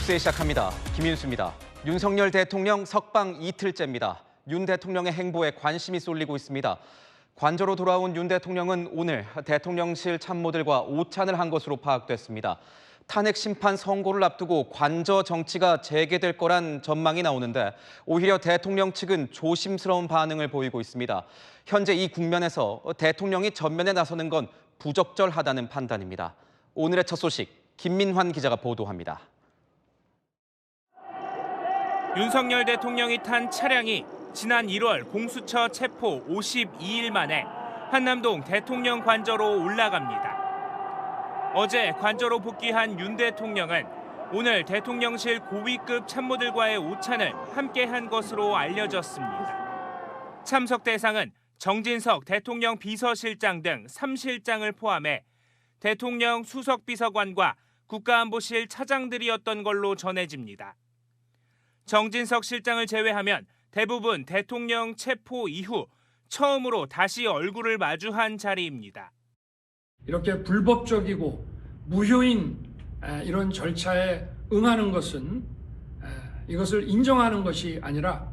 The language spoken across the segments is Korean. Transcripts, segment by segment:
뉴스에 시작합니다. 김윤수입니다. 윤석열 대통령 석방 이틀째입니다. 윤 대통령의 행보에 관심이 쏠리고 있습니다. 관저로 돌아온 윤 대통령은 오늘 대통령실 참모들과 오찬을 한 것으로 파악됐습니다. 탄핵 심판 선고를 앞두고 관저 정치가 재개될 거란 전망이 나오는데 오히려 대통령 측은 조심스러운 반응을 보이고 있습니다. 현재 이 국면에서 대통령이 전면에 나서는 건 부적절하다는 판단입니다. 오늘의 첫 소식, 김민환 기자가 보도합니다. 윤석열 대통령이 탄 차량이 지난 1월 공수처 체포 52일 만에 한남동 대통령 관저로 올라갑니다. 어제 관저로 복귀한 윤 대통령은 오늘 대통령실 고위급 참모들과의 오찬을 함께한 것으로 알려졌습니다. 참석 대상은 정진석 대통령 비서실장 등 3실장을 포함해 대통령 수석비서관과 국가안보실 차장들이었던 걸로 전해집니다. 정진석 실장을 제외하면 대부분 대통령 체포 이후 처음으로 다시 얼굴을 마주한 자리입니다. 이렇게 불법적이고 무효인 이런 절차에 응하는 것은 이것을 인정하는 것이 아니라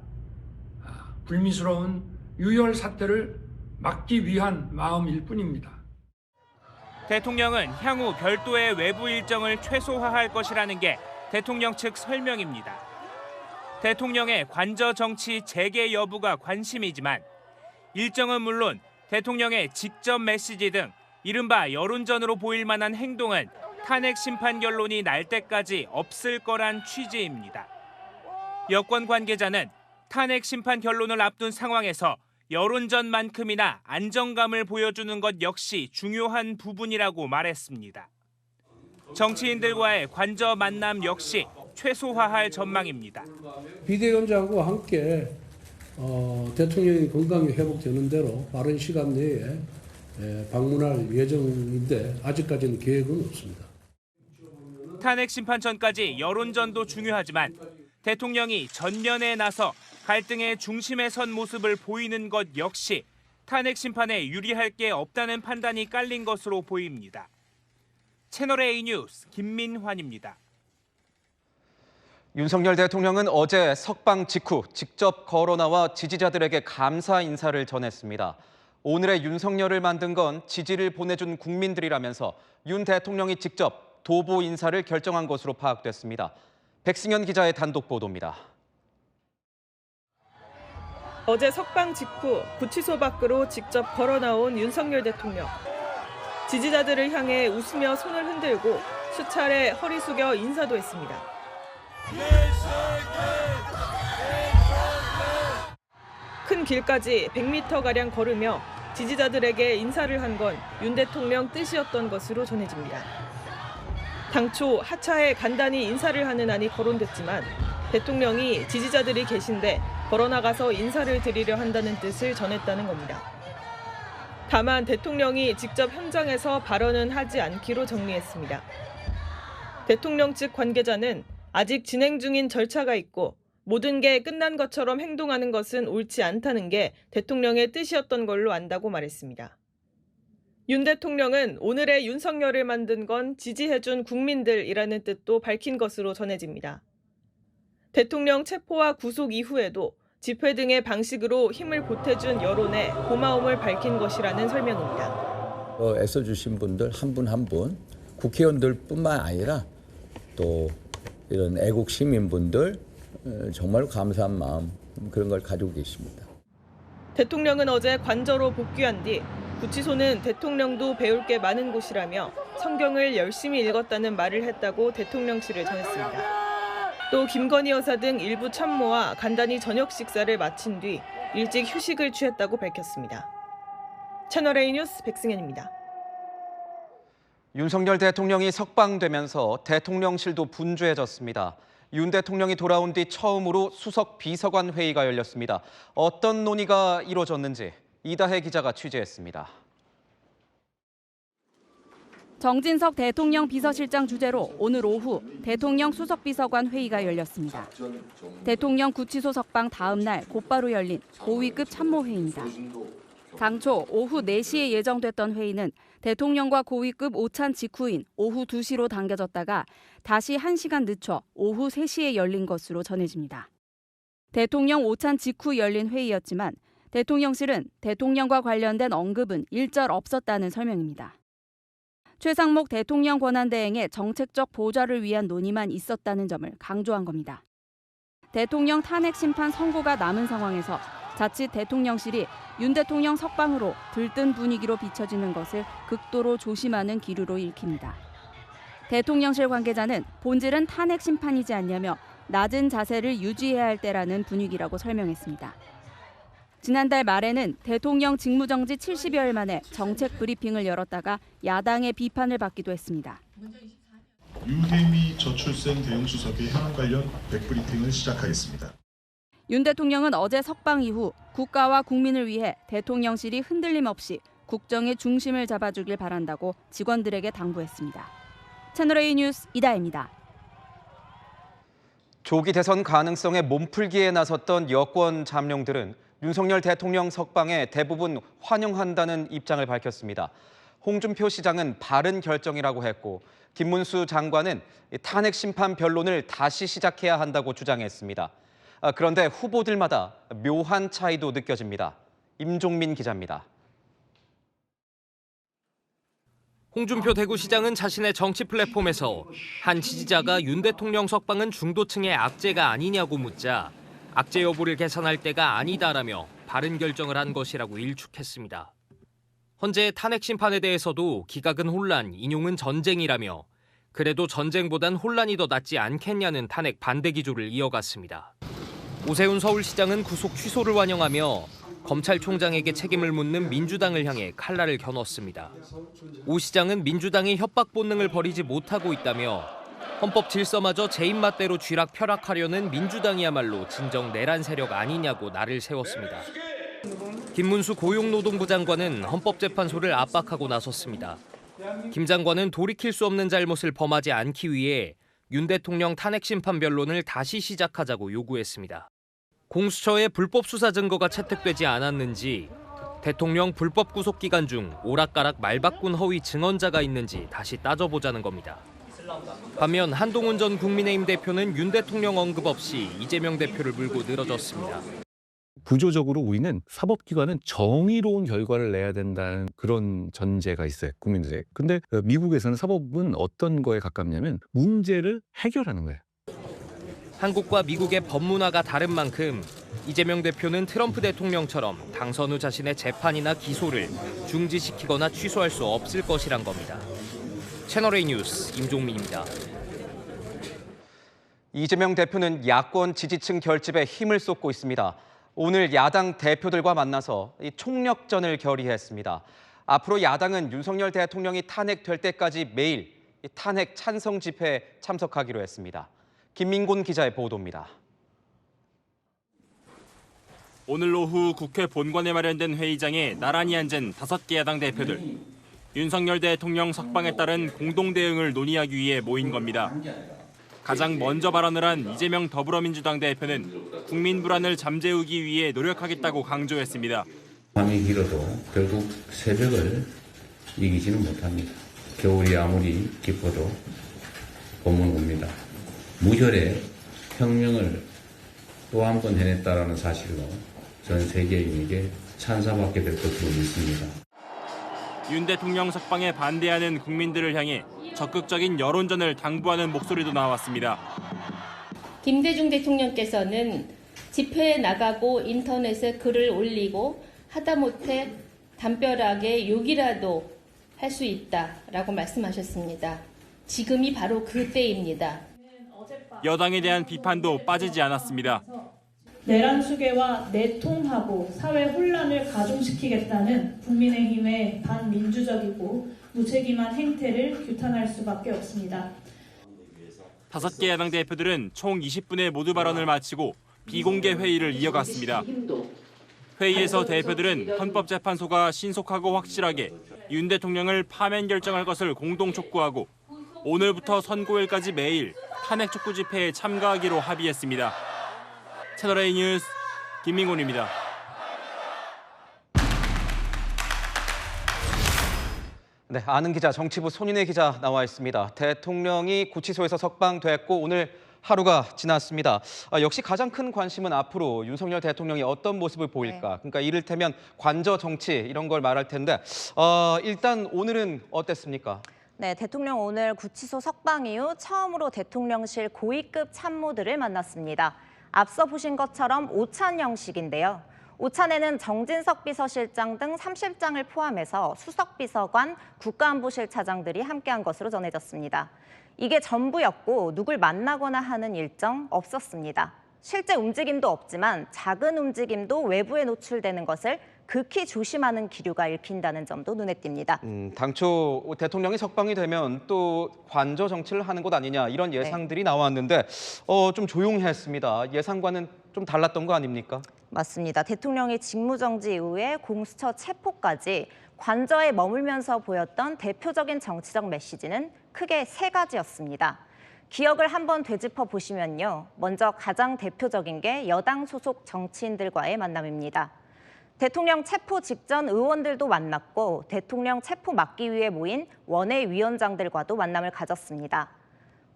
불미스러운 유혈 사태를 막기 위한 마음일 뿐입니다. 대통령은 향후 별도의 외부 일정을 최소화할 것이라는 게 대통령 측 설명입니다. 대통령의 관저 정치 재개 여부가 관심이지만 일정은 물론 대통령의 직접 메시지 등 이른바 여론전으로 보일 만한 행동은 탄핵 심판 결론이 날 때까지 없을 거란 취지입니다. 여권 관계자는 탄핵 심판 결론을 앞둔 상황에서 여론전만큼이나 안정감을 보여주는 것 역시 중요한 부분이라고 말했습니다. 정치인들과의 관저 만남 역시 최소화할 전망입니다. 비대위원장과 함께 대통령이 건강이 회복되는 대로 빠른 시간 내에 방문할 예정인데 아직까지는 계획은 없습니다. 탄핵 심판 전까지 여론전도 중요하지만 대통령이 전면에 나서 갈등의 중심에 선 모습을 보이는 것 역시 탄핵 심판에 유리할 게 없다는 판단이 깔린 것으로 보입니다. 채널A 뉴스 김민환입니다. 윤석열 대통령은 어제 석방 직후 직접 걸어 나와 지지자들에게 감사 인사를 전했습니다. 오늘의 윤석열을 만든 건 지지를 보내준 국민들이라면서 윤 대통령이 직접 도보 인사를 결정한 것으로 파악됐습니다. 백승현 기자의 단독 보도입니다. 어제 석방 직후 구치소 밖으로 직접 걸어 나온 윤석열 대통령. 지지자들을 향해 웃으며 손을 흔들고 수차례 허리 숙여 인사도 했습니다. 큰 길까지 100m가량 걸으며 지지자들에게 인사를 한 건 윤 대통령 뜻이었던 것으로 전해집니다. 당초 하차에 간단히 인사를 하는 안이 거론됐지만 대통령이 지지자들이 계신데 걸어나가서 인사를 드리려 한다는 뜻을 전했다는 겁니다. 다만 대통령이 직접 현장에서 발언은 하지 않기로 정리했습니다. 대통령 측 관계자는 아직 진행 중인 절차가 있고 모든 게 끝난 것처럼 행동하는 것은 옳지 않다는 게 대통령의 뜻이었던 걸로 안다고 말했습니다. 윤 대통령은 오늘의 윤석열을 만든 건 지지해준 국민들이라는 뜻도 밝힌 것으로 전해집니다. 대통령 체포와 구속 이후에도 집회 등의 방식으로 힘을 보태준 여론에 고마움을 밝힌 것이라는 설명입니다. 애써주신 분들 한 분 한 분, 국회의원들뿐만 아니라 또 이런 애국 시민분들 정말 감사한 마음 그런 걸 가지고 계십니다. 대통령은 어제 관저로 복귀한 뒤 구치소는 대통령도 배울 게 많은 곳이라며 성경을 열심히 읽었다는 말을 했다고 대통령실을 전했습니다. 또 김건희 여사 등 일부 참모와 간단히 저녁 식사를 마친 뒤 일찍 휴식을 취했다고 밝혔습니다. 채널A 뉴스 백승현입니다. 윤석열 대통령이 석방되면서 대통령실도 분주해졌습니다. 윤 대통령이 돌아온 뒤 처음으로 수석 비서관 회의가 열렸습니다. 어떤 논의가 이루어졌는지 이다혜 기자가 취재했습니다. 정진석 대통령 비서실장 주재로 오늘 오후 대통령 수석비서관 회의가 열렸습니다. 대통령 구치소 석방 다음 날 곧바로 열린 고위급 참모회의입니다. 당초 오후 4시에 예정됐던 회의는 대통령과 고위급 오찬 직후인 오후 2시로 당겨졌다가 다시 1시간 늦춰 오후 3시에 열린 것으로 전해집니다. 대통령 오찬 직후 열린 회의였지만 대통령실은 대통령과 관련된 언급은 일절 없었다는 설명입니다. 최상목 대통령 권한대행의 정책적 보좌를 위한 논의만 있었다는 점을 강조한 겁니다. 대통령 탄핵 심판 선고가 남은 상황에서 자칫 대통령실이 윤 대통령 석방으로 들뜬 분위기로 비춰지는 것을 극도로 조심하는 기류로 읽힙니다. 대통령실 관계자는 본질은 탄핵 심판이지 않냐며 낮은 자세를 유지해야 할 때라는 분위기라고 설명했습니다. 지난달 말에는 대통령 직무정지 70여일 만에 정책 브리핑을 열었다가 야당의 비판을 받기도 했습니다. 유혜미 저출생 대응수석의 현안 관련 백브리핑을 시작하겠습니다. 윤 대통령은 어제 석방 이후 국가와 국민을 위해 대통령실이 흔들림 없이 국정의 중심을 잡아주길 바란다고 직원들에게 당부했습니다. 채널A 뉴스 이다혜입니다. 조기 대선 가능성에 몸풀기에 나섰던 여권 잠룡들은 윤석열 대통령 석방에 대부분 환영한다는 입장을 밝혔습니다. 홍준표 시장은 바른 결정이라고 했고 김문수 장관은 탄핵 심판 변론을 다시 시작해야 한다고 주장했습니다. 그런데 후보들마다 묘한 차이도 느껴집니다. 임종민 기자입니다. 홍준표 대구시장은 자신의 정치 플랫폼에서 한 지지자가 윤 대통령 석방은 중도층의 악재가 아니냐고 묻자 악재 여부를 계산할 때가 아니다라며 바른 결정을 한 것이라고 일축했습니다. 헌재 탄핵 심판에 대해서도 기각은 혼란, 인용은 전쟁이라며 그래도 전쟁보단 혼란이 더 낫지 않겠냐는 탄핵 반대 기조를 이어갔습니다. 오세훈 서울시장은 구속 취소를 환영하며 검찰총장에게 책임을 묻는 민주당을 향해 칼날을 겨눴습니다. 오 시장은 민주당이 협박 본능을 버리지 못하고 있다며 헌법 질서마저 제 입맛대로 쥐락펴락하려는 민주당이야말로 진정 내란 세력 아니냐고 날을 세웠습니다. 김문수 고용노동부 장관은 헌법재판소를 압박하고 나섰습니다. 김 장관은 돌이킬 수 없는 잘못을 범하지 않기 위해 윤 대통령 탄핵 심판 변론을 다시 시작하자고 요구했습니다. 공수처에 불법 수사 증거가 채택되지 않았는지, 대통령 불법 구속 기간 중 오락가락 말바꾼 허위 증언자가 있는지 다시 따져보자는 겁니다. 반면 한동훈 전 국민의힘 대표는 윤 대통령 언급 없이 이재명 대표를 물고 늘어졌습니다. 구조적으로 우리는 사법기관은 정의로운 결과를 내야 된다는 그런 전제가 있어요, 국민들에게. 근데 미국에서는 사법은 어떤 거에 가깝냐면 문제를 해결하는 거예요. 한국과 미국의 법문화가 다른 만큼 이재명 대표는 트럼프 대통령처럼 당선 후 자신의 재판이나 기소를 중지시키거나 취소할 수 없을 것이란 겁니다. 채널A 뉴스 임종민입니다. 이재명 대표는 야권 지지층 결집에 힘을 쏟고 있습니다. 오늘 야당 대표들과 만나서 총력전을 결의했습니다. 앞으로 야당은 윤석열 대통령이 탄핵될 때까지 매일 탄핵 찬성 집회에 참석하기로 했습니다. 김민곤 기자의 보도입니다. 오늘 오후 국회 본관에 마련된 회의장에 나란히 앉은 5개 야당 대표들. 윤석열 대통령 석방에 따른 공동 대응을 논의하기 위해 모인 겁니다. 가장 먼저 발언을 한 이재명 더불어민주당 대표는 국민 불안을 잠재우기 위해 노력하겠다고 강조했습니다. 밤이 길어도 결국 새벽을 이기지는 못합니다. 겨울이 아무리 깊어도 봄은 옵니다. 무혈의 혁명을 또 한 번 해냈다라는 사실로 전 세계인에게 찬사받게 될 것으로 믿습니다. 윤 대통령 석방에 반대하는 국민들을 향해 적극적인 여론전을 당부하는 목소리도 나왔습니다. 김대중 대통령께서는 집회에 나가고 인터넷에 글을 올리고 하다못해 담벼락에 욕이라도 할 수 있다라고 말씀하셨습니다. 지금이 바로 그때입니다. 여당에 대한 비판도 빠지지 않았습니다. 내란 수계와 내통하고 사회 혼란을 가중시키겠다는 국민의힘의 반민주적이고 무책임한 행태를 규탄할 수밖에 없습니다. 5개 야당 대표들은 총 20분의 모두 발언을 마치고 비공개 회의를 이어갔습니다. 회의에서 대표들은 헌법재판소가 신속하고 확실하게 윤 대통령을 파면 결정할 것을 공동 촉구하고 오늘부터 선고일까지 매일 탄핵 촉구 집회에 참가하기로 합의했습니다. 채널A 뉴스 김민곤입니다. 네, 아는 기자, 정치부 손인혜 기자 나와 있습니다. 대통령이 구치소에서 석방됐고 오늘 하루가 지났습니다. 역시 가장 큰 관심은 앞으로 윤석열 대통령이 어떤 모습을 보일까. 그러니까 이를테면 관저 정치 이런 걸 말할 텐데 일단 오늘은 어땠습니까? 네, 대통령 오늘 구치소 석방 이후 처음으로 대통령실 고위급 참모들을 만났습니다. 앞서 보신 것처럼 오찬 형식인데요. 오찬에는 정진석 비서실장 등 30장을 포함해서 수석비서관, 국가안보실차장들이 함께한 것으로 전해졌습니다. 이게 전부였고 누굴 만나거나 하는 일정 없었습니다. 실제 움직임도 없지만 작은 움직임도 외부에 노출되는 것을 극히 조심하는 기류가 읽힌다는 점도 눈에 띕니다. 당초 대통령이 석방이 되면 또 관저 정치를 하는 것 아니냐 이런 예상들이 나왔는데 좀 조용했습니다. 예상과는 좀 달랐던 거 아닙니까? 맞습니다. 대통령이 직무정지 이후에 공수처 체포까지 관저에 머물면서 보였던 대표적인 정치적 메시지는 크게 세 가지였습니다. 기억을 한번 되짚어 보시면요. 먼저 가장 대표적인 게 여당 소속 정치인들과의 만남입니다. 대통령 체포 직전 의원들도 만났고 대통령 체포 막기 위해 모인 원외위원장들과도 만남을 가졌습니다.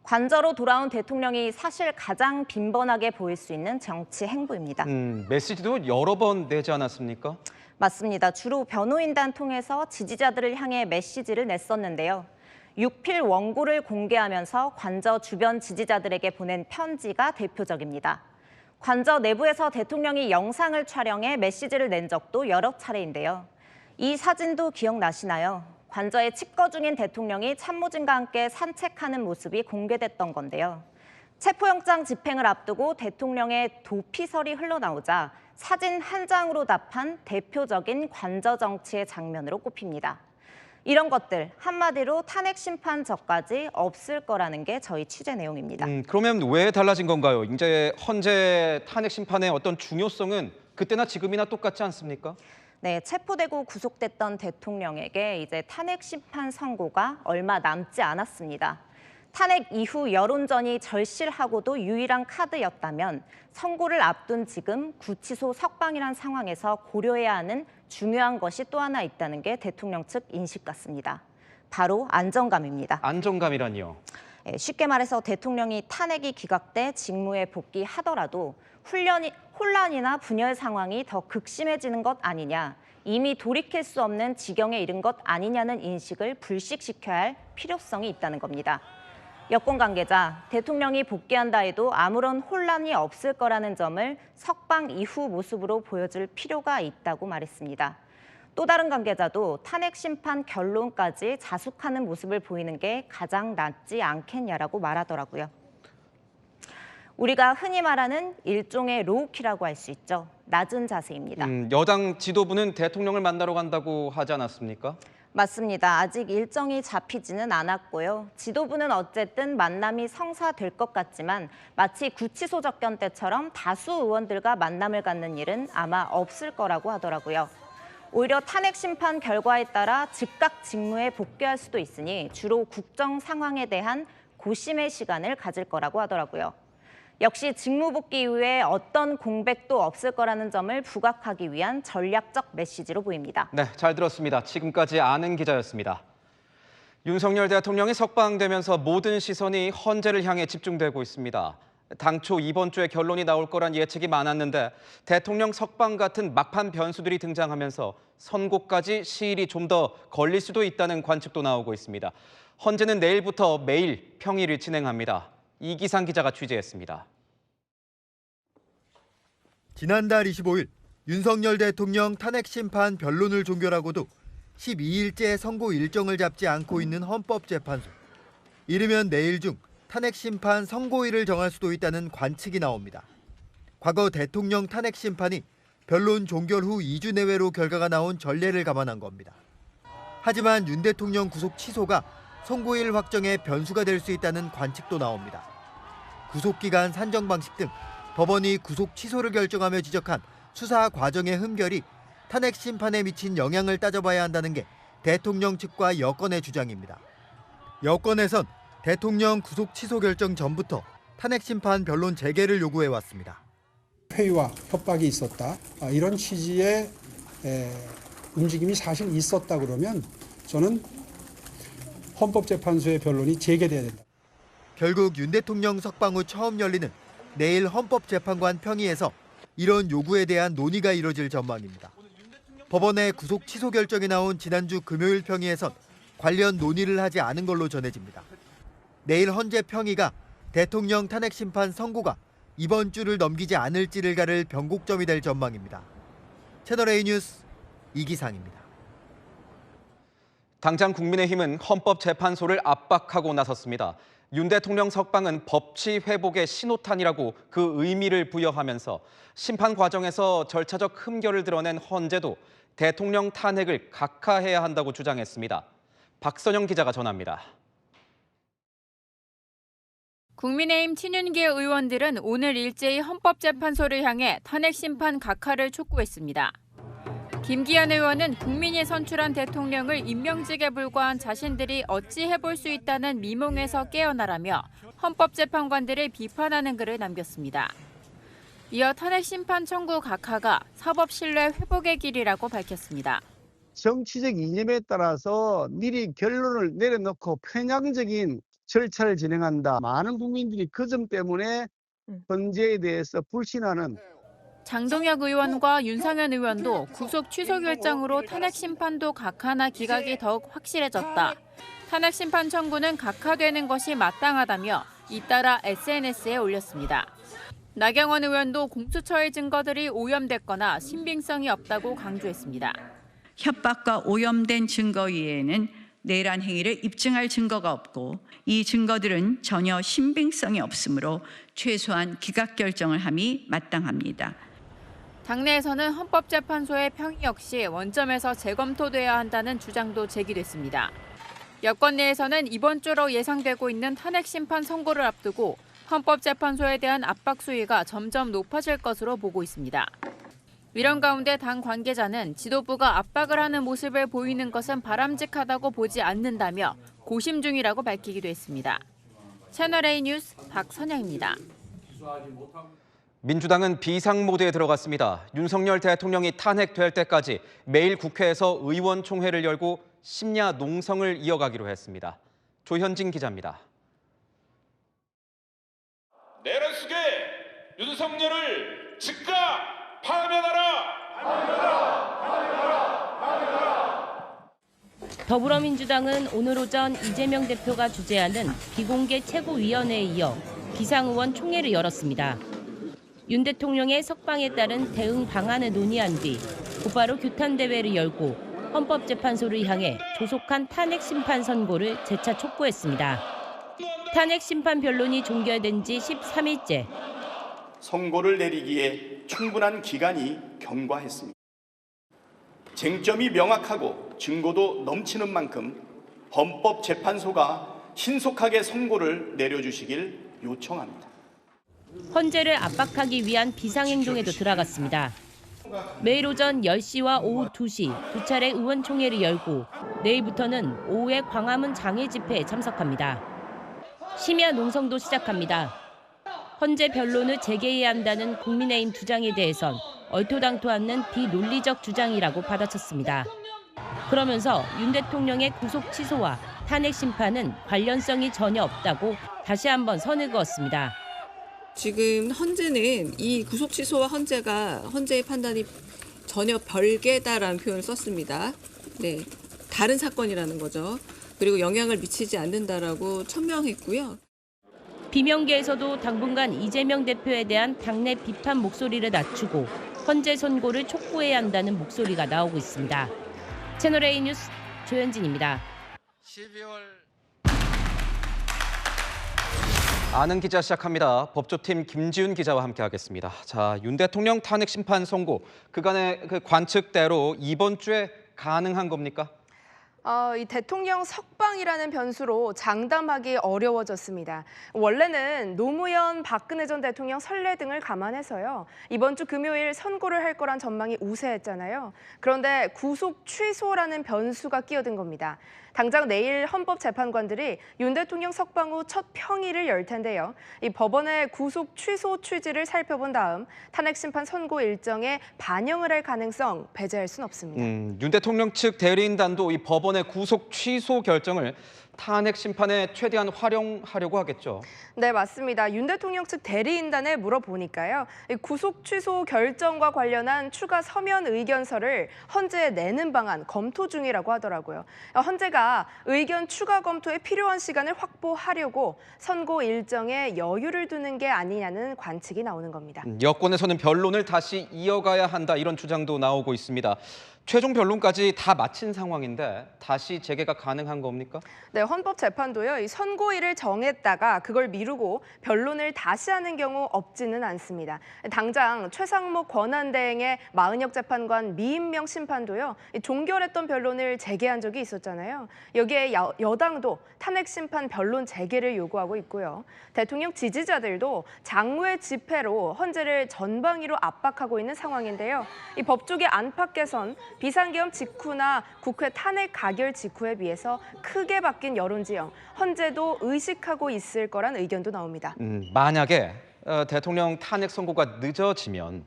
관저로 돌아온 대통령이 사실 가장 빈번하게 보일 수 있는 정치 행보입니다. 메시지도 여러 번 내지 않았습니까? 맞습니다. 주로 변호인단 통해서 지지자들을 향해 메시지를 냈었는데요. 6필 원고를 공개하면서 관저 주변 지지자들에게 보낸 편지가 대표적입니다. 관저 내부에서 대통령이 영상을 촬영해 메시지를 낸 적도 여러 차례인데요. 이 사진도 기억나시나요? 관저에 칩거 중인 대통령이 참모진과 함께 산책하는 모습이 공개됐던 건데요. 체포영장 집행을 앞두고 대통령의 도피설이 흘러나오자 사진 한 장으로 답한 대표적인 관저 정치의 장면으로 꼽힙니다. 이런 것들 한마디로 탄핵 심판 전까지 없을 거라는 게 저희 취재 내용입니다. 그러면 왜 달라진 건가요? 이제 헌재 탄핵 심판의 어떤 중요성은 그때나 지금이나 똑같지 않습니까? 네, 체포되고 구속됐던 대통령에게 이제 탄핵 심판 선고가 얼마 남지 않았습니다. 탄핵 이후 여론전이 절실하고도 유일한 카드였다면 선고를 앞둔 지금 구치소 석방이란 상황에서 고려해야 하는 중요한 것이 또 하나 있다는 게 대통령 측 인식 같습니다. 바로 안정감입니다. 안정감이라니요? 쉽게 말해서 대통령이 탄핵이 기각돼 직무에 복귀하더라도 혼란이나 분열 상황이 더 극심해지는 것 아니냐, 이미 돌이킬 수 없는 지경에 이른 것 아니냐는 인식을 불식시켜야 할 필요성이 있다는 겁니다. 여권 관계자, 대통령이 복귀한다 해도 아무런 혼란이 없을 거라는 점을 석방 이후 모습으로 보여줄 필요가 있다고 말했습니다. 또 다른 관계자도 탄핵 심판 결론까지 자숙하는 모습을 보이는 게 가장 낫지 않겠냐라고 말하더라고요. 우리가 흔히 말하는 일종의 로우키라고 할 수 있죠. 낮은 자세입니다. 여당 지도부는 대통령을 만나러 간다고 하지 않았습니까? 맞습니다. 아직 일정이 잡히지는 않았고요. 지도부는 어쨌든 만남이 성사될 것 같지만 마치 구치소 접견 때처럼 다수 의원들과 만남을 갖는 일은 아마 없을 거라고 하더라고요. 오히려 탄핵 심판 결과에 따라 즉각 직무에 복귀할 수도 있으니 주로 국정 상황에 대한 고심의 시간을 가질 거라고 하더라고요. 역시 직무 복귀 이후에 어떤 공백도 없을 거라는 점을 부각하기 위한 전략적 메시지로 보입니다. 네, 잘 들었습니다. 지금까지 아는 기자였습니다. 윤석열 대통령이 석방되면서 모든 시선이 헌재를 향해 집중되고 있습니다. 당초 이번 주에 결론이 나올 거란 예측이 많았는데 대통령 석방 같은 막판 변수들이 등장하면서 선고까지 시일이 좀 더 걸릴 수도 있다는 관측도 나오고 있습니다. 헌재는 내일부터 매일 평일을 진행합니다. 이기상 기자가 취재했습니다. 지난달 25일 윤석열 대통령 탄핵 심판 변론을 종결하고도 12일째 선고 일정을 잡지 않고 있는 헌법재판소. 이르면 내일 중 탄핵 심판 선고일을 정할 수도 있다는 관측이 나옵니다. 과거 대통령 탄핵 심판이 변론 종결 후 2주 내외로 결과가 나온 전례를 감안한 겁니다. 하지만 윤 대통령 구속 취소가 선고일 확정에 변수가 될 수 있다는 관측도 나옵니다. 구속기간 산정 방식 등 법원이 구속 취소를 결정하며 지적한 수사 과정의 흠결이 탄핵 심판에 미친 영향을 따져봐야 한다는 게 대통령 측과 여권의 주장입니다. 여권에선 대통령 구속 취소 결정 전부터 탄핵 심판 변론 재개를 요구해왔습니다. 회유와 협박이 있었다. 이런 취지의 움직임이 사실 있었다 그러면 저는 헌법재판소의 변론이 재개돼야 된다. 결국 윤 대통령 석방 후 처음 열리는 내일 헌법재판관 평의에서 이런 요구에 대한 논의가 이뤄질 전망입니다. 법원의 구속 취소 결정이 나온 지난주 금요일 평의에선 관련 논의를 하지 않은 걸로 전해집니다. 내일 헌재 평의가 대통령 탄핵 심판 선고가 이번 주를 넘기지 않을지를 가를 변곡점이 될 전망입니다. 채널A 뉴스 이기상입니다. 당장 국민의힘은 헌법재판소를 압박하고 나섰습니다. 윤 대통령 석방은 법치 회복의 신호탄이라고 그 의미를 부여하면서 심판 과정에서 절차적 흠결을 드러낸 헌재도 대통령 탄핵을 각하해야 한다고 주장했습니다. 박선영 기자가 전합니다. 국민의힘 친윤계 의원들은 오늘 일제히 헌법재판소를 향해 탄핵 심판 각하를 촉구했습니다. 김기현 의원은 국민이 선출한 대통령을 임명직에 불과한 자신들이 어찌 해볼 수 있다는 미몽에서 깨어나라며 헌법재판관들을 비판하는 글을 남겼습니다. 이어 탄핵 심판 청구 각하가 사법 신뢰 회복의 길이라고 밝혔습니다. 정치적 이념에 따라서 미리 결론을 내려놓고 편향적인 절차를 진행한다. 많은 국민들이 그 점 때문에 헌재에 대해서 불신하는. 장동혁 의원과 윤상현 의원도 구속 취소 결정으로 탄핵 심판도 각하나 기각이 더욱 확실해졌다. 탄핵 심판 청구는 각하되는 것이 마땅하다며 잇따라 SNS에 올렸습니다. 나경원 의원도 공수처의 증거들이 오염됐거나 신빙성이 없다고 강조했습니다. 협박과 오염된 증거 이외에는 내란 행위를 입증할 증거가 없고 이 증거들은 전혀 신빙성이 없으므로 최소한 기각 결정을 함이 마땅합니다. 당내에서는 헌법재판소의 평의 역시 원점에서 재검토돼야 한다는 주장도 제기됐습니다. 여권 내에서는 이번 주로 예상되고 있는 탄핵 심판 선고를 앞두고 헌법재판소에 대한 압박 수위가 점점 높아질 것으로 보고 있습니다. 이런 가운데 당 관계자는 지도부가 압박을 하는 모습을 보이는 것은 바람직하다고 보지 않는다며 고심 중이라고 밝히기도 했습니다. 채널A 뉴스 박선영입니다. 민주당은 비상 모드에 들어갔습니다. 윤석열 대통령이 탄핵될 때까지 매일 국회에서 의원총회를 열고 심야 농성을 이어가기로 했습니다. 조현진 기자입니다. 내란 속에 윤석열을 즉각 파면하라! 더불어민주당은 오늘 오전 이재명 대표가 주재하는 비공개 최고위원회에 이어 비상의원 총회를 열었습니다. 윤 대통령의 석방에 따른 대응 방안을 논의한 뒤 곧바로 규탄대회를 열고 헌법재판소를 향해 조속한 탄핵 심판 선고를 재차 촉구했습니다. 탄핵 심판 변론이 종결된 지 13일째. 선고를 내리기에 충분한 기간이 경과했습니다. 쟁점이 명확하고 증거도 넘치는 만큼 헌법재판소가 신속하게 선고를 내려주시길 요청합니다. 헌재를 압박하기 위한 비상행동에도 들어갔습니다. 매일 오전 10시와 오후 2시 두 차례 의원총회를 열고 내일부터는 오후에 광화문 장애 집회에 참석합니다. 심야 농성도 시작합니다. 헌재 변론을 재개해야 한다는 국민의힘 주장에 대해선 얼토당토 않는 비논리적 주장이라고 받아쳤습니다. 그러면서 윤 대통령의 구속 취소와 탄핵 심판은 관련성이 전혀 없다고 다시 한번 선을 그었습니다. 지금 헌재는 이 구속 취소와 헌재의 판단이 전혀 별개다라는 표현을 썼습니다. 네, 다른 사건이라는 거죠. 그리고 영향을 미치지 않는다라고 천명했고요. 비명계에서도 당분간 이재명 대표에 대한 당내 비판 목소리를 낮추고 헌재 선고를 촉구해야 한다는 목소리가 나오고 있습니다. 채널A 뉴스 조현진입니다. 아는 기자 시작합니다. 법조팀 김지훈 기자와 함께하겠습니다. 자, 윤 대통령 탄핵 심판 선고, 그간의 그 관측대로 이번 주에 가능한 겁니까? 이 대통령 석방이라는 변수로 장담하기 어려워졌습니다. 원래는 노무현, 박근혜 전 대통령 선례 등을 감안해서요. 이번 주 금요일 선고를 할 거란 전망이 우세했잖아요. 그런데 구속 취소라는 변수가 끼어든 겁니다. 당장 내일 헌법재판관들이 윤 대통령 석방 후 첫 평의를 열 텐데요. 이 법원의 구속 취소 취지를 살펴본 다음 탄핵 심판 선고 일정에 반영을 할 가능성 배제할 순 없습니다. 윤 대통령 측 대리인단도 이 법원의 구속 취소 결정을 탄핵 심판에 최대한 활용하려고 하겠죠. 네, 맞습니다. 윤 대통령 측 대리인단에 물어보니까요. 이 구속 취소 결정과 관련한 추가 서면 의견서를 헌재에 내는 방안 검토 중이라고 하더라고요. 헌재가 의견 추가 검토에 필요한 시간을 확보하려고 선고 일정에 여유를 두는 게 아니냐는 관측이 나오는 겁니다. 여권에서는 변론을 다시 이어가야 한다 이런 주장도 나오고 있습니다. 최종 변론까지 다 마친 상황인데 다시 재개가 가능한 겁니까? 네, 헌법재판도요. 이 선고일을 정했다가 그걸 미루고 변론을 다시 하는 경우 없지는 않습니다. 당장 최상목 권한대행의 마은혁 재판관 미임명 심판도요. 종결했던 변론을 재개한 적이 있었잖아요. 여기에 여당도 탄핵 심판 변론 재개를 요구하고 있고요. 대통령 지지자들도 장외 집회로 헌재를 전방위로 압박하고 있는 상황인데요. 이 법조계 안팎 개선 비상계엄 직후나 국회 탄핵 가결 직후에 비해서 크게 바뀐 여론 지형, 헌재도 의식하고 있을 거란 의견도 나옵니다. 만약에 대통령 탄핵 선고가 늦어지면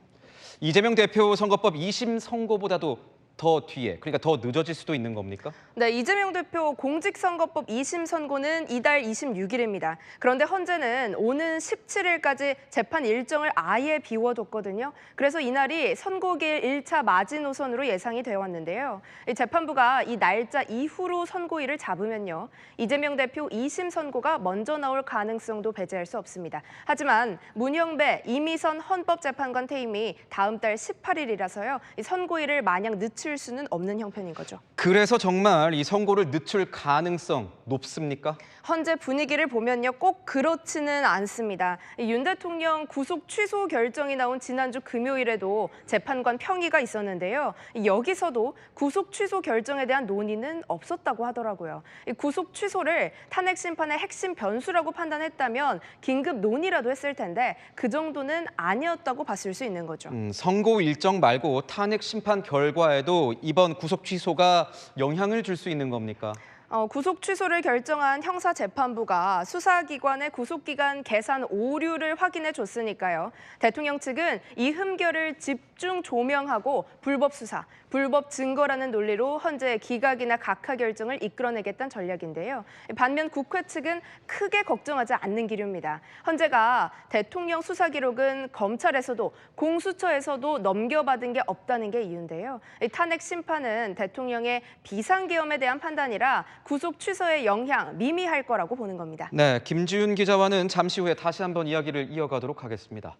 이재명 대표 선거법 2심 선고보다도 더 뒤에, 그러니까 더 늦어질 수도 있는 겁니까? 네, 이재명 대표 공직선거법 2심 선고는 이달 26일입니다. 그런데 헌재는 오는 17일까지 재판 일정을 아예 비워뒀거든요. 그래서 이날이 선고일 1차 마지노선으로 예상이 되어 왔는데요. 재판부가 이 날짜 이후로 선고일을 잡으면요. 이재명 대표 2심 선고가 먼저 나올 가능성도 배제할 수 없습니다. 하지만 문형배, 이미선 헌법재판관 퇴임이 다음 달 18일이라서요. 이 선고일을 마냥 늦출 수는 없는 형편인 거죠. 그래서 정말 이 선고를 늦출 가능성 높습니까? 헌재 분위기를 보면요, 꼭 그렇지는 않습니다. 윤 대통령 구속 취소 결정이 나온 지난주 금요일에도 재판관 평의가 있었는데요. 여기서도 구속 취소 결정에 대한 논의는 없었다고 하더라고요. 구속 취소를 탄핵 심판의 핵심 변수라고 판단했다면 긴급 논의라도 했을 텐데 그 정도는 아니었다고 봤을 수 있는 거죠. 선고 일정 말고 탄핵 심판 결과에도 이번 구속 취소가 영향을 줄 수 있는 겁니까? 구속 취소를 결정한 형사재판부가 수사기관의 구속기간 계산 오류를 확인해 줬으니까요. 대통령 측은 이 흠결을 집중 조명하고 불법 수사, 불법 증거라는 논리로 헌재의 기각이나 각하 결정을 이끌어내겠다는 전략인데요. 반면 국회 측은 크게 걱정하지 않는 기류입니다. 헌재가 대통령 수사 기록은 검찰에서도 공수처에서도 넘겨받은 게 없다는 게 이유인데요. 탄핵 심판은 대통령의 비상계엄에 대한 판단이라 구속 취소의 영향 미미할 거라고 보는 겁니다. 네, 김지윤 기자와는 잠시 후에 다시 한번 이야기를 이어가도록 하겠습니다.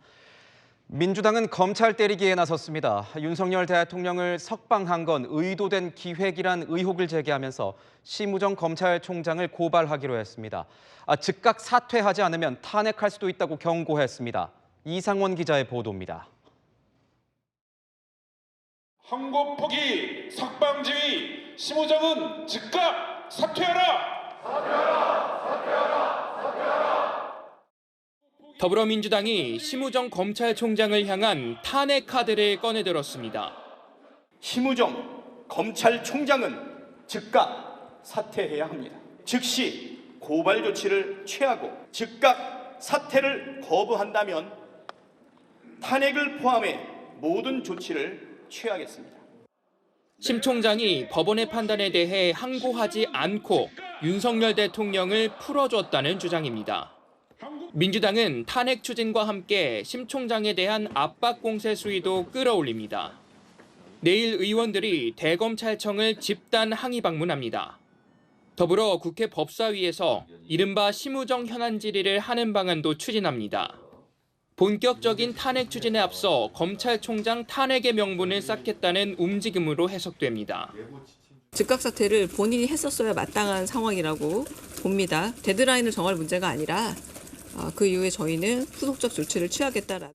민주당은 검찰 때리기에 나섰습니다. 윤석열 대통령을 석방한 건 의도된 기획이란 의혹을 제기하면서 심우정 검찰총장을 고발하기로 했습니다. 즉각 사퇴하지 않으면 탄핵할 수도 있다고 경고했습니다. 이상원 기자의 보도입니다. 항고 포기, 석방 지휘, 심우정은 즉각 사퇴하라! 더불어민주당이 심우정 검찰총장을 향한 탄핵 카드를 꺼내들었습니다. 심우정 검찰총장은 즉각 사퇴해야 합니다. 즉시 고발 조치를 취하고 즉각 사퇴를 거부한다면 탄핵을 포함해 모든 조치를 취하겠습니다. 심 총장이 법원의 판단에 대해 항고하지 않고 윤석열 대통령을 풀어줬다는 주장입니다. 민주당은 탄핵 추진과 함께 심 총장에 대한 압박 공세 수위도 끌어올립니다. 내일 의원들이 대검찰청을 집단 항의 방문합니다. 더불어 국회 법사위에서 이른바 심우정 현안 질의를 하는 방안도 추진합니다. 본격적인 탄핵 추진에 앞서 검찰총장 탄핵의 명분을 쌓겠다는 움직임으로 해석됩니다. 즉각 사퇴를 본인이 했었어야 마땅한 상황이라고 봅니다. 데드라인을 정할 문제가 아니라 그 이후에 저희는 후속적 조치를 취하겠다라.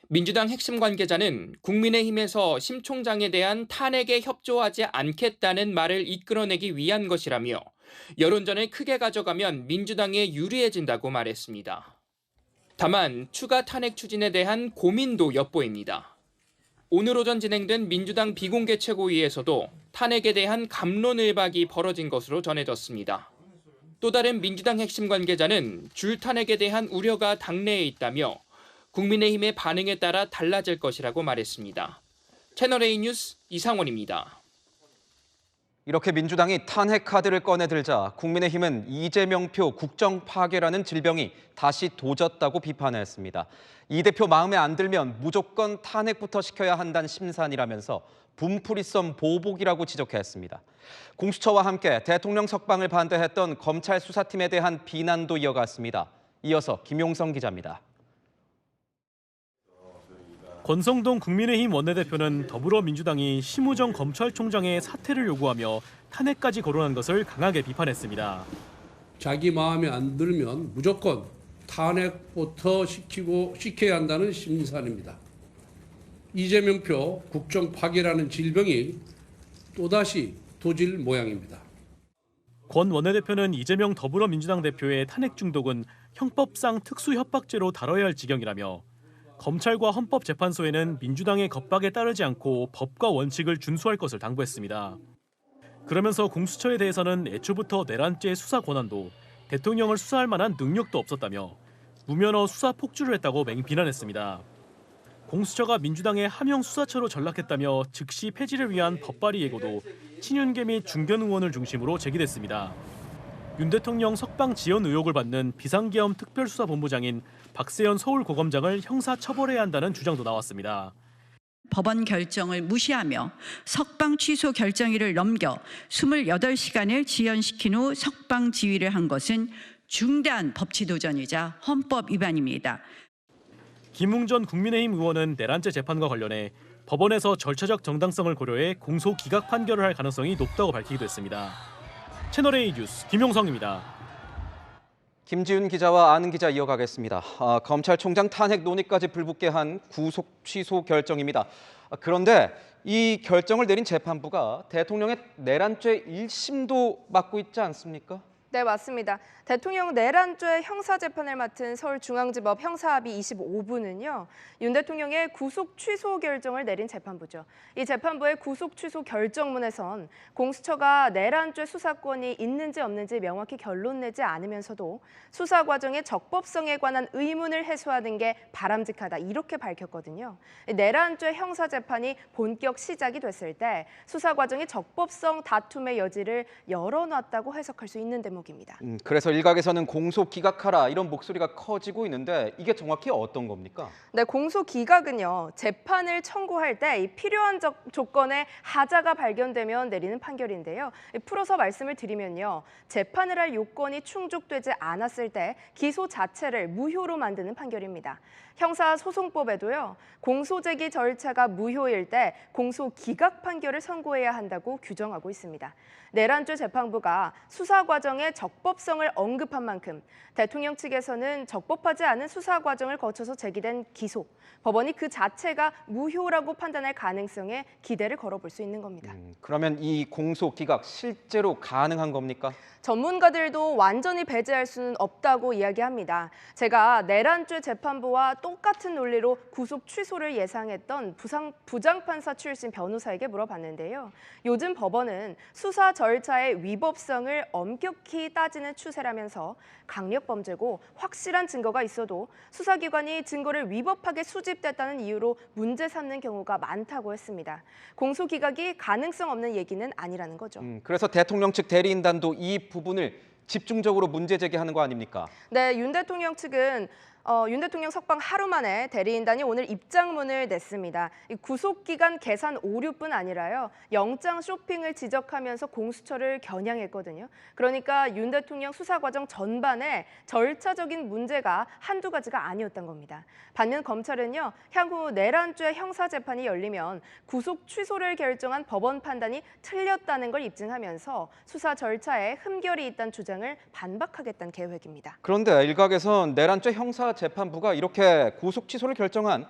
민주당 핵심 관계자는 국민의힘에서 심 총장에 대한 탄핵에 협조하지 않겠다는 말을 이끌어내기 위한 것이라며 여론전을 크게 가져가면 민주당에 유리해진다고 말했습니다. 다만 추가 탄핵 추진에 대한 고민도 엿보입니다. 오늘 오전 진행된 민주당 비공개 최고위에서도 탄핵에 대한 갑론을박이 벌어진 것으로 전해졌습니다. 또 다른 민주당 핵심 관계자는 줄 탄핵에 대한 우려가 당내에 있다며 국민의힘의 반응에 따라 달라질 것이라고 말했습니다. 채널A 뉴스 이상원입니다. 이렇게 민주당이 탄핵 카드를 꺼내들자 국민의힘은 이재명표 국정 파괴라는 질병이 다시 도졌다고 비판했습니다. 이 대표 마음에 안 들면 무조건 탄핵부터 시켜야 한다는 심산이라면서 분풀이성 보복이라고 지적했습니다. 공수처와 함께 대통령 석방을 반대했던 검찰 수사팀에 대한 비난도 이어갔습니다. 이어서 김용성 기자입니다. 권성동 국민의힘 원내대표는 더불어민주당이 심우정 검찰총장의 사퇴를 요구하며 탄핵까지 거론한 것을 강하게 비판했습니다. 자기 마음에 안 들면 무조건 탄핵부터 시켜야 한다는 심산입니다. 이재명표 국정 파괴라는 질병이 또다시 도질 모양입니다. 권 원내대표는 이재명 더불어민주당 대표의 탄핵 중독은 형법상 특수협박죄로 다뤄야 할 지경이라며 검찰과 헌법재판소에는 민주당의 겁박에 따르지 않고 법과 원칙을 준수할 것을 당부했습니다. 그러면서 공수처에 대해서는 애초부터 내란죄 수사 권한도 대통령을 수사할 만한 능력도 없었다며 무면허 수사 폭주를 했다고 맹비난했습니다. 공수처가 민주당의 함영 수사처로 전락했다며 즉시 폐지를 위한 법발의 예고도 친윤계 및 중견 의원을 중심으로 제기됐습니다. 윤 대통령 석방 지연 의혹을 받는 비상계엄 특별수사본부장인 박세현 서울고검장을 형사처벌해야 한다는 주장도 나왔습니다. 법원 결정을 무시하며 석방 취소 결정일을 넘겨 28시간을 지연시킨 후 석방 지휘를 한 것은 중대한 법치도전이자 헌법 위반입니다. 김웅전 국민의힘 의원은 내란죄 재판과 관련해 법원에서 절차적 정당성을 고려해 공소 기각 판결을 할 가능성이 높다고 밝히기도 했습니다. 채널A 뉴스 김용성입니다. 김지윤 기자와 아는 기자 이어가겠습니다. 검찰총장 탄핵 논의까지 불붙게 한 구속 취소 결정입니다. 그런데 이 결정을 내린 재판부가 대통령의 내란죄 1심도 맡고 있지 않습니까? 네, 맞습니다. 대통령 내란죄 형사재판을 맡은 서울중앙지법 형사합의 25부는요. 윤 대통령의 구속 취소 결정을 내린 재판부죠. 이 재판부의 구속 취소 결정문에선 공수처가 내란죄 수사권이 있는지 없는지 명확히 결론 내지 않으면서도 수사 과정의 적법성에 관한 의문을 해소하는 게 바람직하다 이렇게 밝혔거든요. 내란죄 형사재판이 본격 시작이 됐을 때 수사 과정의 적법성 다툼의 여지를 열어놨다고 해석할 수 있는 대목입니다. 그래서 일각에서는 공소 기각하라 이런 목소리가 커지고 있는데 이게 정확히 어떤 겁니까? 네, 공소 기각은요. 재판을 청구할 때 이 필요한 조건에 하자가 발견되면 내리는 판결인데요. 풀어서 말씀을 드리면요. 재판을 할 요건이 충족되지 않았을 때 기소 자체를 무효로 만드는 판결입니다. 형사소송법에도요. 공소 제기 절차가 무효일 때 공소 기각 판결을 선고해야 한다고 규정하고 있습니다. 내란죄 재판부가 수사 과정의 적법성을 언급한 만큼 대통령 측에서는 적법하지 않은 수사 과정을 거쳐서 제기된 기소, 법원이 그 자체가 무효라고 판단할 가능성에 기대를 걸어볼 수 있는 겁니다. 그러면 이 공소 기각 실제로 가능한 겁니까? 전문가들도 완전히 배제할 수는 없다고 이야기합니다. 제가 내란죄 재판부와 똑같은 논리로 구속 취소를 예상했던 부장판사 출신 변호사에게 물어봤는데요. 요즘 법원은 수사 절차의 위법성을 엄격히 따지는 추세라면서 강력범죄고 확실한 증거가 있어도 수사기관이 증거를 위법하게 수집됐다는 이유로 문제 삼는 경우가 많다고 했습니다. 공소기각이 가능성 없는 얘기는 아니라는 거죠. 그래서 대통령 측 대리인단도 이 부분을 집중적으로 문제 제기하는 거 아닙니까? 네, 윤 대통령 측은 윤 대통령 석방 하루 만에 대리인단이 오늘 입장문을 냈습니다. 구속기간 계산 오류뿐 아니라요. 영장 쇼핑을 지적하면서 공수처를 겨냥했거든요. 그러니까 윤 대통령 수사 과정 전반에 절차적인 문제가 한두 가지가 아니었던 겁니다. 반면 검찰은요. 향후 내란죄 형사재판이 열리면 구속 취소를 결정한 법원 판단이 틀렸다는 걸 입증하면서 수사 절차에 흠결이 있다는 주장을 반박하겠다는 계획입니다. 그런데 일각에선 내란죄 형사재판부가 이렇게 구속 취소를 결정한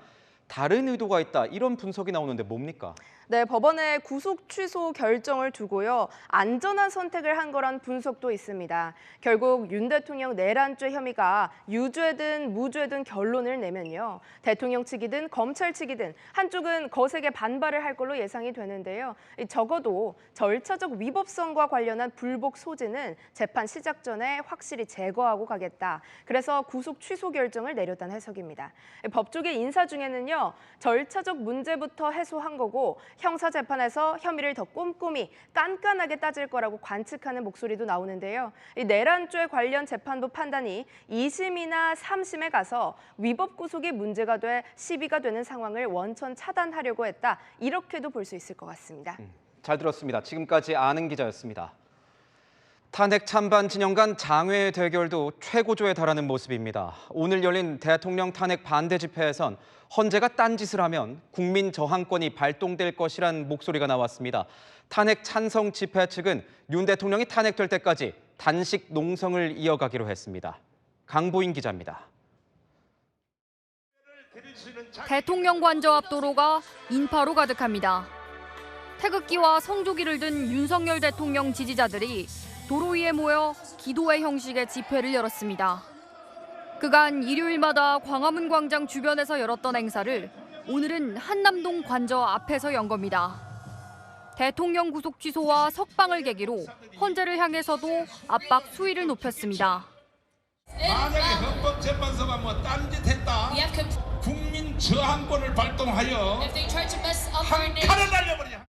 다른 의도가 있다 이런 분석이 나오는데 뭡니까? 네, 법원의 구속 취소 결정을 두고요. 안전한 선택을 한 거란 분석도 있습니다. 결국 윤 대통령 내란죄 혐의가 유죄든 무죄든 결론을 내면요. 대통령 측이든 검찰 측이든 한쪽은 거세게 반발을 할 걸로 예상이 되는데요. 적어도 절차적 위법성과 관련한 불복 소지는 재판 시작 전에 확실히 제거하고 가겠다. 그래서 구속 취소 결정을 내렸다는 해석입니다. 법조계 인사 중에는요. 재판은요, 절차적 문제부터 해소한 거고 형사 재판에서 혐의를 더 꼼꼼히 깐깐하게 따질 거라고 관측하는 목소리도 나오는데요. 이 내란죄 관련 재판부 판단이 2심이나 3심에 가서 위법 구속이 문제가 돼 시비가 되는 상황을 원천 차단하려고 했다. 이렇게도 볼 수 있을 것 같습니다. 잘 들었습니다. 지금까지 아는 기자였습니다. 탄핵 찬반 진영 간 장외 대결도 최고조에 달하는 모습입니다. 오늘 열린 대통령 탄핵 반대 집회에선 헌재가 딴짓을 하면 국민 저항권이 발동될 것이란 목소리가 나왔습니다. 탄핵 찬성 집회 측은 윤 대통령이 탄핵될 때까지 단식 농성을 이어가기로 했습니다. 강보인 기자입니다. 대통령 관저 앞 도로가 인파로 가득합니다. 태극기와 성조기를 든 윤석열 대통령 지지자들이 도로 위에 모여 기도회 형식의 집회를 열었습니다. 그간 일요일마다 광화문 광장 주변에서 열었던 행사를 오늘은 한남동 관저 앞에서 연 겁니다. 대통령 구속 취소와 석방을 계기로 헌재를 향해서도 압박 수위를 높였습니다. 만약에 헌법재판소가 딴짓했다, 국민 저항권을 발동하여 한 칼을 날려버리냐.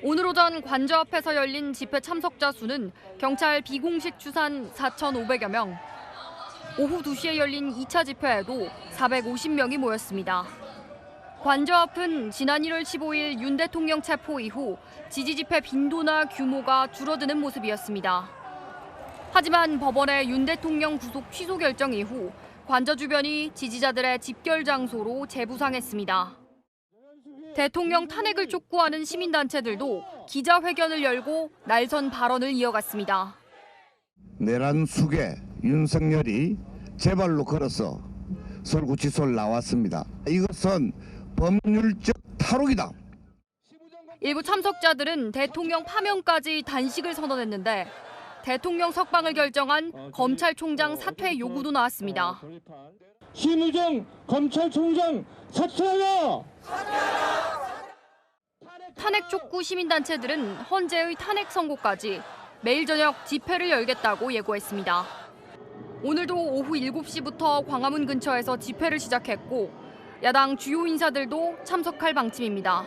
오늘 오전 관저 앞에서 열린 집회 참석자 수는 경찰 비공식 추산 4,500여 명. 오후 2시에 열린 2차 집회에도 450명이 모였습니다. 관저 앞은 지난 1월 15일 윤 대통령 체포 이후 지지 집회 빈도나 규모가 줄어드는 모습이었습니다. 하지만 법원의 윤 대통령 구속 취소 결정 이후 관저 주변이 지지자들의 집결 장소로 재부상했습니다. 대통령 탄핵을 촉구하는 시민단체들도 기자회견을 열고 날선 발언을 이어갔습니다. 내란 숙의 윤석열이 제 발로 걸어서 서울구치소를 나왔습니다. 이것은 법률적 탈옥이다. 일부 참석자들은 대통령 파면까지 단식을 선언했는데 대통령 석방을 결정한 검찰총장 사퇴 요구도 나왔습니다. 심우정 검찰총장 사퇴하라! 탄핵 촉구 시민단체들은 헌재의 탄핵 선고까지 매일 저녁 집회를 열겠다고 예고했습니다. 오늘도 오후 7시부터 광화문 근처에서 집회를 시작했고 야당 주요 인사들도 참석할 방침입니다.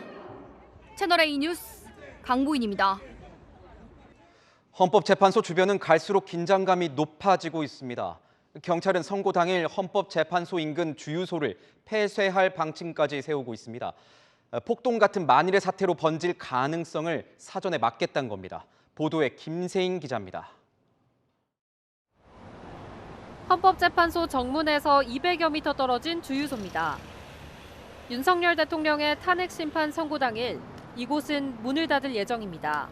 채널A 뉴스 강보인입니다. 헌법재판소 주변은 갈수록 긴장감이 높아지고 있습니다. 경찰은 선고 당일 헌법재판소 인근 주유소를 폐쇄할 방침까지 세우고 있습니다. 폭동 같은 만일의 사태로 번질 가능성을 사전에 막겠다는 겁니다. 보도에 김세인 기자입니다. 헌법재판소 정문에서 200여 미터 떨어진 주유소입니다. 윤석열 대통령의 탄핵 심판 선고 당일 이곳은 문을 닫을 예정입니다.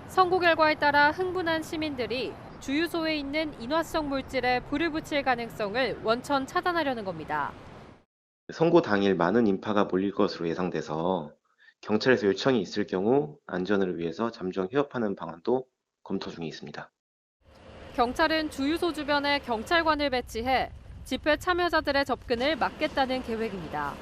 선고 결과에 따라 흥분한 시민들이 주유소에 있는 인화성 물질에 불을 붙일 가능성을 원천 차단하려는 겁니다. 선고 당일 많은 인파가 몰릴 것으로 예상돼서 경찰에서 요청이 있을 경우 안전을 위해서 잠정 휴업하는 방안도 검토 중에 있습니다. 경찰은 주유소 주변에 경찰관을 배치해 집회 참여자들의 접근을 막겠다는 계획입니다.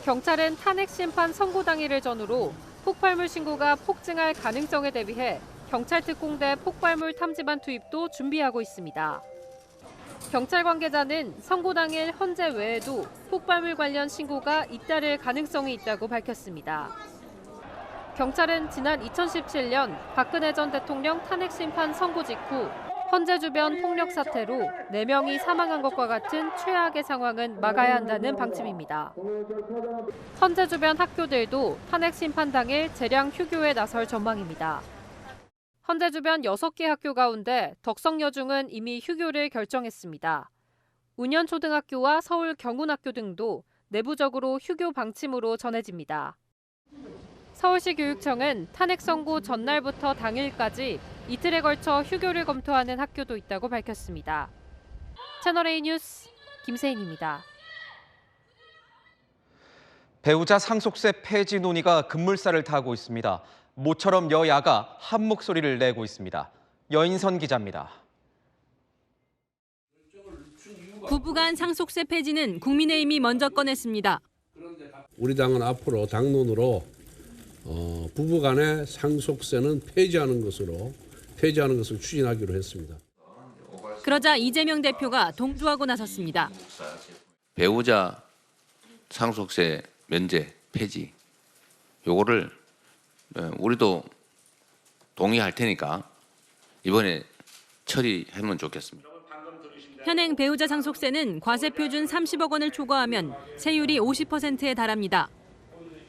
경찰은 탄핵 심판 선고 당일을 전후로 폭발물 신고가 폭증할 가능성에 대비해 경찰 특공대 폭발물 탐지반 투입도 준비하고 있습니다. 경찰 관계자는 선고 당일 헌재 외에도 폭발물 관련 신고가 잇따를 가능성이 있다고 밝혔습니다. 경찰은 지난 2017년 박근혜 전 대통령 탄핵 심판 선고 직후 헌재 주변 폭력 사태로 4명이 사망한 것과 같은 최악의 상황은 막아야 한다는 방침입니다. 헌재 주변 학교들도 탄핵 심판 당일 재량 휴교에 나설 전망입니다. 헌재 주변 6개 학교 가운데 덕성여중은 이미 휴교를 결정했습니다. 운현초등학교와 서울경운학교 등도 내부적으로 휴교 방침으로 전해집니다. 서울시 교육청은 탄핵 선고 전날부터 당일까지 이틀에 걸쳐 휴교를 검토하는 학교도 있다고 밝혔습니다. 채널A 뉴스 김세인입니다. 배우자 상속세 폐지 논의가 급물살을 타고 있습니다. 모처럼 여야가 한 목소리를 내고 있습니다. 여인선 기자입니다. 부부간 상속세 폐지는 국민의힘이 먼저 꺼냈습니다. 우리 당은 앞으로 당론으로 부부간의 상속세는 폐지하는 것을 추진하기로 했습니다. 그러자 이재명 대표가 동조하고 나섰습니다. 배우자 상속세 면제 폐지 요거를 우리도 동의할 테니까 이번에 처리하면 좋겠습니다. 현행 배우자 상속세는 과세 표준 30억 원을 초과하면 세율이 50%에 달합니다.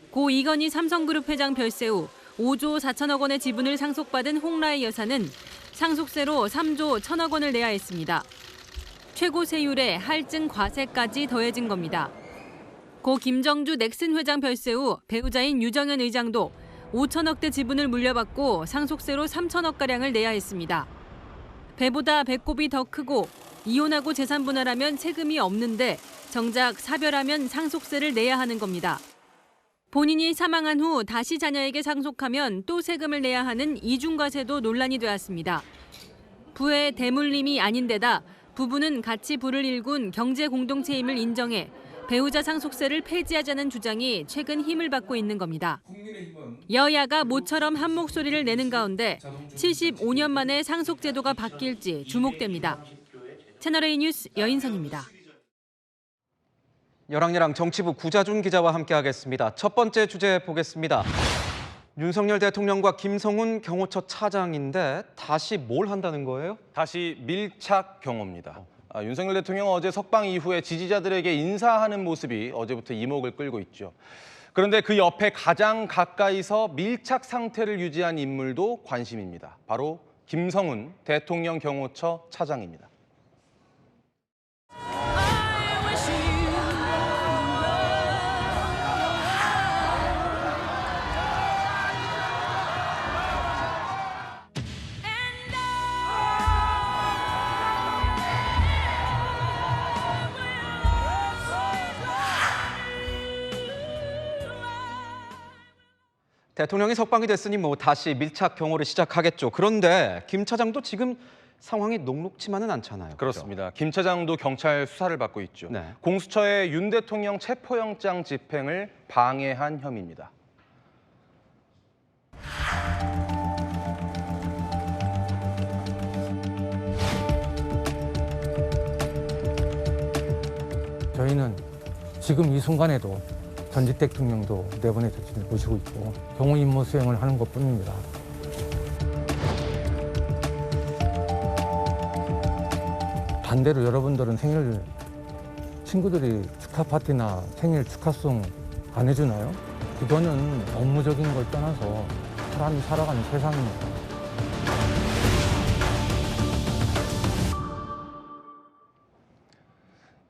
고 이건희 삼성그룹 회장 별세 후 5조 4천억 원의 지분을 상속받은 홍라의 여사는 상속세로 3조 1천억 원을 내야 했습니다. 최고 세율에 할증 과세까지 더해진 겁니다. 고 김정주 넥슨 회장 별세 후 배우자인 유정현 의장도 5천억대 지분을 물려받고 상속세로 3천억가량을 내야 했습니다. 배보다 배꼽이 더 크고 이혼하고 재산 분할하면 세금이 없는데 정작 사별하면 상속세를 내야 하는 겁니다. 본인이 사망한 후 다시 자녀에게 상속하면 또 세금을 내야 하는 이중과세도 논란이 되었습니다. 부의 대물림이 아닌데다 부부는 같이 부를 일군 경제 공동체임을 인정해 배우자 상속세를 폐지하자는 주장이 최근 힘을 받고 있는 겁니다. 여야가 모처럼 한 목소리를 내는 가운데 75년 만에 상속제도가 바뀔지 주목됩니다. 채널A 뉴스 여인선입니다. 열왕여랑 정치부 구자준 기자와 함께하겠습니다. 첫 번째 주제 보겠습니다. 윤석열 대통령과 김성훈 경호처 차장인데 다시 뭘 한다는 거예요? 다시 밀착 경호입니다. 윤석열 대통령은 어제 석방 이후에 지지자들에게 인사하는 모습이 어제부터 이목을 끌고 있죠. 그런데 그 옆에 가장 가까이서 밀착 상태를 유지한 인물도 관심입니다. 바로 김성훈 대통령 경호처 차장입니다. 대통령이 석방이 됐으니 다시 밀착 경호를 시작하겠죠. 그런데 김 차장도 지금 상황이 녹록지만은 않잖아요. 그렇습니다. 김 차장도 경찰 수사를 받고 있죠. 네. 공수처의 윤 대통령 체포영장 집행을 방해한 혐의입니다. 저희는 지금 이 순간에도 전직 대통령도 내보내서 지금 모시고 있고 경호 임무 수행을 하는 것뿐입니다. 반대로 여러분들은 생일 친구들이 축하 파티나 생일 축하송 안 해주나요? 그거는 업무적인 걸 떠나서 사람이 살아가는 세상입니다.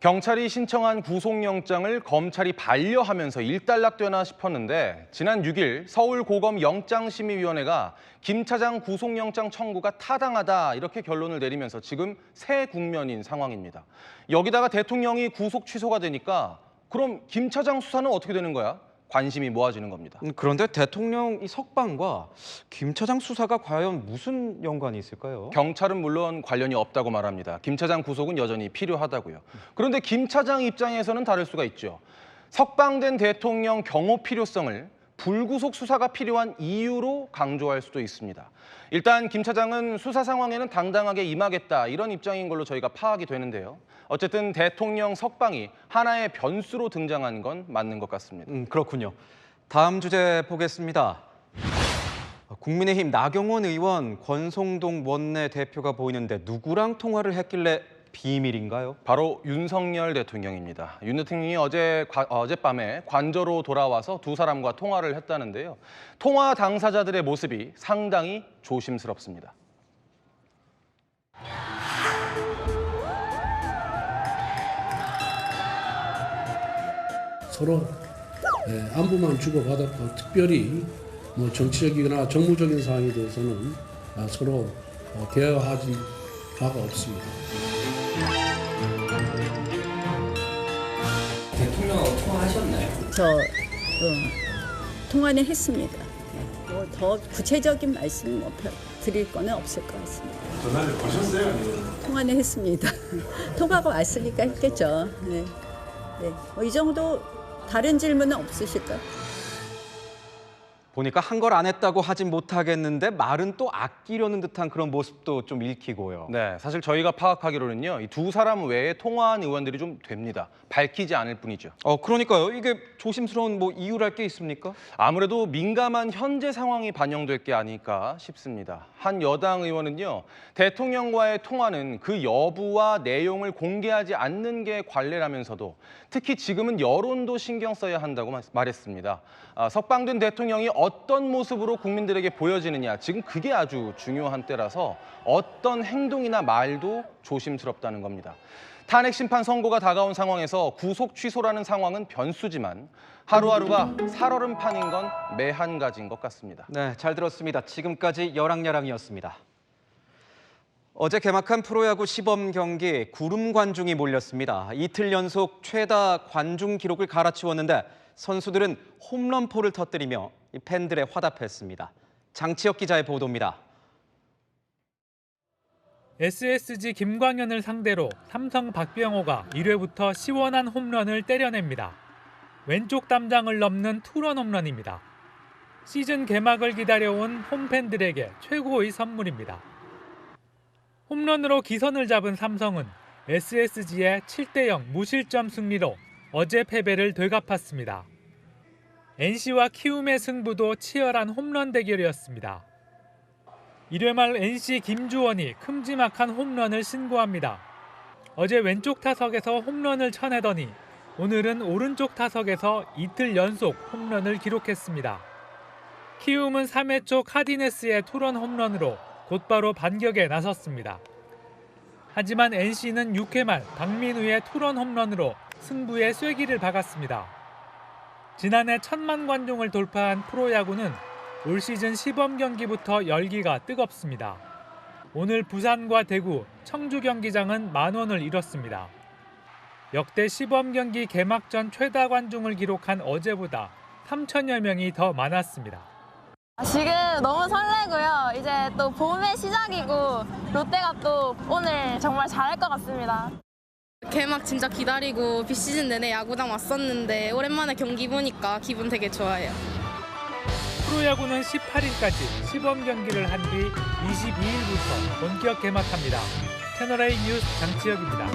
경찰이 신청한 구속영장을 검찰이 반려하면서 일단락되나 싶었는데 지난 6일 서울고검 영장심의위원회가 김 차장 구속영장 청구가 타당하다 이렇게 결론을 내리면서 지금 새 국면인 상황입니다. 여기다가 대통령이 구속 취소가 되니까 그럼 김 차장 수사는 어떻게 되는 거야? 관심이 모아지는 겁니다. 그런데 대통령 이 석방과 김 차장 수사가 과연 무슨 연관이 있을까요? 경찰은 물론 관련이 없다고 말합니다. 김 차장 구속은 여전히 필요하다고요. 그런데 김 차장 입장에서는 다를 수가 있죠. 석방된 대통령 경호 필요성을 불구속 수사가 필요한 이유로 강조할 수도 있습니다. 일단 김 차장은 수사 상황에는 당당하게 임하겠다 이런 입장인 걸로 저희가 파악이 되는데요. 어쨌든 대통령 석방이 하나의 변수로 등장한 건 맞는 것 같습니다. 그렇군요. 다음 주제 보겠습니다. 국민의힘 나경원 의원, 권성동 원내대표가 보이는데 누구랑 통화를 했길래 비밀인가요? 바로 윤석열 대통령입니다. 윤 대통령이 어젯밤에 관저로 돌아와서 두 사람과 통화를 했다는데요. 통화 당사자들의 모습이 상당히 조심스럽습니다. 서로 안부만 주고받았고 특별히 정치적이거나 정무적인 사항에 대해서는 서로 대화하지 바가 없습니다. 대통령하고 통화하셨나요? 통화는 했습니다. 뭐 더 구체적인 말씀 드릴 거는 없을 것 같습니다. 전화를 거셨어요? 통화는 했습니다. 통화가 왔으니까 했겠죠. 네. 이 정도 다른 질문은 없으실까요? 보니까 한 걸 안 했다고 하진 못하겠는데 말은 또 아끼려는 듯한 그런 모습도 좀 읽히고요. 네, 사실 저희가 파악하기로는요, 이 두 사람 외에 통화한 의원들이 좀 됩니다. 밝히지 않을 뿐이죠. 그러니까요. 이게 조심스러운 이유랄 게 있습니까? 아무래도 민감한 현재 상황이 반영될 게 아닐까 싶습니다. 한 여당 의원은요, 대통령과의 통화는 그 여부와 내용을 공개하지 않는 게 관례라면서도 특히 지금은 여론도 신경 써야 한다고 말했습니다. 석방된 대통령이 어떤 모습으로 국민들에게 보여지느냐, 지금 그게 아주 중요한 때라서 어떤 행동이나 말도 조심스럽다는 겁니다. 탄핵 심판 선고가 다가온 상황에서 구속 취소라는 상황은 변수지만 하루하루가 살얼음판인 건 매한가지인 것 같습니다. 네, 잘 들었습니다. 지금까지 여랑야랑이었습니다. 어제 개막한 프로야구 시범 경기 구름 관중이 몰렸습니다. 이틀 연속 최다 관중 기록을 갈아치웠는데 선수들은 홈런포를 터뜨리며 팬들의 화답했습니다. 장치혁 기자의 보도입니다. SSG 김광현을 상대로 삼성 박병호가 1회부터 시원한 홈런을 때려냅니다. 왼쪽 담장을 넘는 투런 홈런입니다. 시즌 개막을 기다려온 홈팬들에게 최고의 선물입니다. 홈런으로 기선을 잡은 삼성은 SSG의 7대0 무실점 승리로 어제 패배를 되갚았습니다. NC와 키움의 승부도 치열한 홈런 대결이었습니다. 1회 말 NC 김주원이 큼지막한 홈런을 신고합니다. 어제 왼쪽 타석에서 홈런을 쳐내더니 오늘은 오른쪽 타석에서 이틀 연속 홈런을 기록했습니다. 키움은 3회 초 카디네스의 투런 홈런으로 곧바로 반격에 나섰습니다. 하지만 NC는 6회 말 박민우의 투런 홈런으로 승부에 쐐기를 박았습니다. 지난해 1000만 관중을 돌파한 프로야구는 올 시즌 시범 경기부터 열기가 뜨겁습니다. 오늘 부산과 대구, 청주 경기장은 10,000원을 잃었습니다. 역대 시범 경기 개막 전 최다 관중을 기록한 어제보다 3,000여 명이 더 많았습니다. 지금 너무 설레고요. 이제 또 봄의 시작이고 롯데가 또 오늘 정말 잘할 것 같습니다. 개막 진짜 기다리고 비시즌 내내 야구장 왔었는데 오랜만에 경기 보니까 기분 되게 좋아요. 프로야구는 18일까지 시범 경기를 한 뒤 22일부터 본격 개막합니다. 채널A 뉴스 장치혁입니다.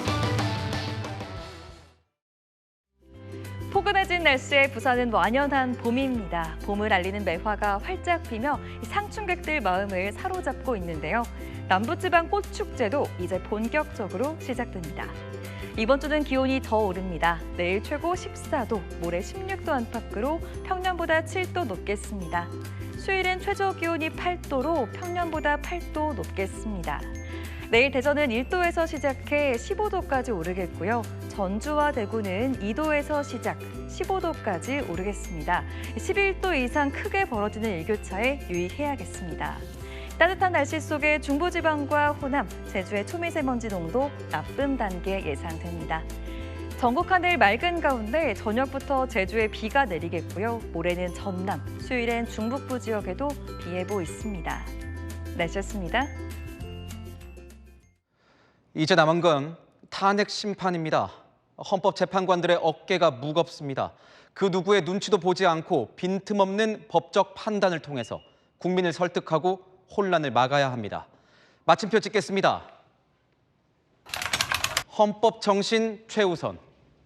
포근해진 날씨에 부산은 완연한 봄입니다. 봄을 알리는 매화가 활짝 피며 상춘객들 마음을 사로잡고 있는데요. 남부지방 꽃축제도 이제 본격적으로 시작됩니다. 이번 주는 기온이 더 오릅니다. 내일 최고 14도, 모레 16도 안팎으로 평년보다 7도 높겠습니다. 수요일엔 최저 기온이 8도로 평년보다 8도 높겠습니다. 내일 대전은 1도에서 시작해 15도까지 오르겠고요. 전주와 대구는 2도에서 시작, 15도까지 오르겠습니다. 11도 이상 크게 벌어지는 일교차에 유의해야겠습니다. 따뜻한 날씨 속에 중부지방과 호남, 제주의 초미세먼지 농도 나쁨 단계 예상됩니다. 전국 하늘 맑은 가운데 저녁부터 제주에 비가 내리겠고요. 모레는 전남, 수요일엔 중북부 지역에도 비 예보 있습니다. 날씨였습니다. 이제 남은 건 탄핵 심판입니다. 헌법재판관들의 어깨가 무겁습니다. 그 누구의 눈치도 보지 않고 빈틈없는 법적 판단을 통해서 국민을 설득하고 혼란을 막아야 합니다. 마침표 찍겠습니다. 헌법 정신 최우선.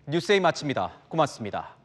뉴스에이 마칩니다. 고맙습니다.